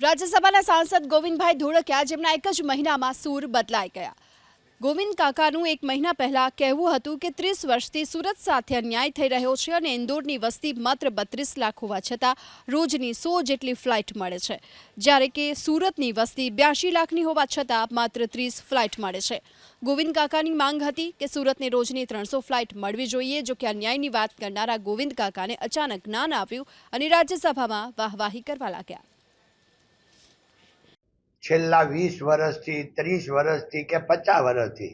રાજ્યસભાના સાંસદ ગોવિંદભાઈ ધોળકિયા જેમના એક જ મહિનામાં સૂર બદલાઈ ગયા। ગોવિંદ કાકાનું એક મહિના પહેલા કહેવું હતું કે 30 વર્ષથી સુરત સાથે અન્યાય થઈ રહ્યો છે અને ઇન્દોરની વસ્તી માત્ર 32 લાખ હોવા છતાં રોજની 100 જેટલી ફ્લાઇટ મળે છે, જ્યારે કે સુરતની વસ્તી 82 લાખની હોવા છતાં માત્ર 30 ફ્લાઇટ મળે છે। ગોવિંદ કાકાની માંગ હતી કે સુરતને રોજની 300 ફ્લાઇટ મળવી જોઈએ, જો કે અન્યાયની વાત કરનારા ગોવિંદ કાકાને અચાનક જ્ઞાન આવ્યું અને રાજ્યસભામાં વાહવાહી કરવા લાગ્યા। છેલ્લા 20 વર્ષથી 30 વર્ષથી કે 50 વર્ષથી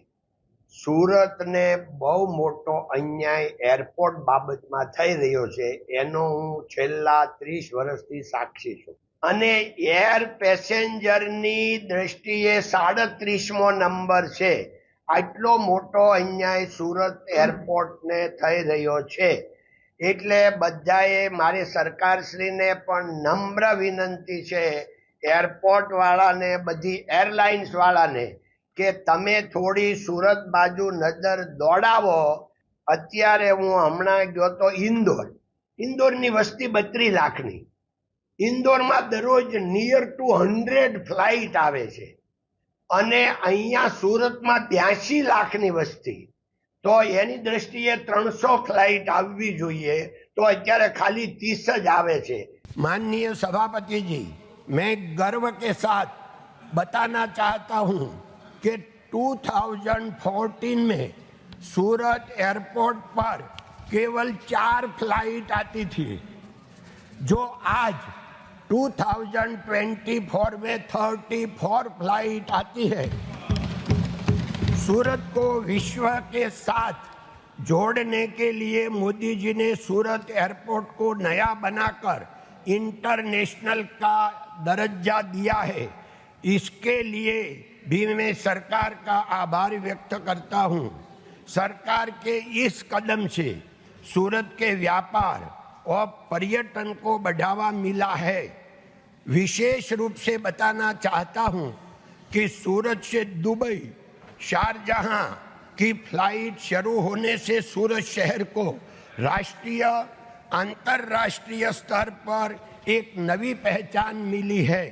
સુરતને બહુ મોટો અન્યાય એરપોર્ટ બાબતમાં થઈ રહ્યો છે, એનો હું છેલ્લા 30 વર્ષથી સાક્ષી છું। અને એર પેસેન્જરની દ્રષ્ટિએ 37મો નંબર છે। આટલો મોટો અન્યાય સુરત એરપોર્ટને થઈ રહ્યો છે, એટલે બધાએ મારી સરકારશ્રીને પણ નમ્ર વિનંતી છે, એરપોર્ટ વાળાને, બધી એરલાઇન્સ વાળાને, કે તમે થોડી સુરત બાજુ નજર દોડાવો। અત્યારે હું હમણાં ગયો તો ઇન્દોરની વસ્તી 32 લાખની, ઇન્દોરમાં દરરોજ નિયર ટુ 100 ફ્લાઇટ આવે છે અને અહીંયા સુરતમાં 82 લાખની વસ્તી, તો એની દ્રષ્ટિએ 300 ફ્લાઇટ આવવી જોઈએ, તો અત્યારે ખાલી 30 જ આવે છે। माननीय सभापति जी, मैं गर्व के साथ बताना चाहता हूं कि 2014 में सूरत एयरपोर्ट पर केवल 4 फ्लाइट आती थी, जो आज 2024 में 34 फ्लाइट आती है। सूरत को विश्व के साथ जोड़ने के लिए मोदी जी ने सूरत एयरपोर्ट को नया बनाकर इंटरनेशनल का दर्जा दिया है। इसके लिए भी मैं सरकार का आभार व्यक्त करता हूं। सरकार के इस कदम से सूरत के व्यापार और पर्यटन को बढ़ावा मिला है। विशेष रूप से बताना चाहता हूं कि सूरत से दुबई, शारजहां की फ्लाइट शुरू होने से सूरत शहर को राष्ट्रीय, अंतर्राष्ट्रीय स्तर पर एक नई पहचान मिली है।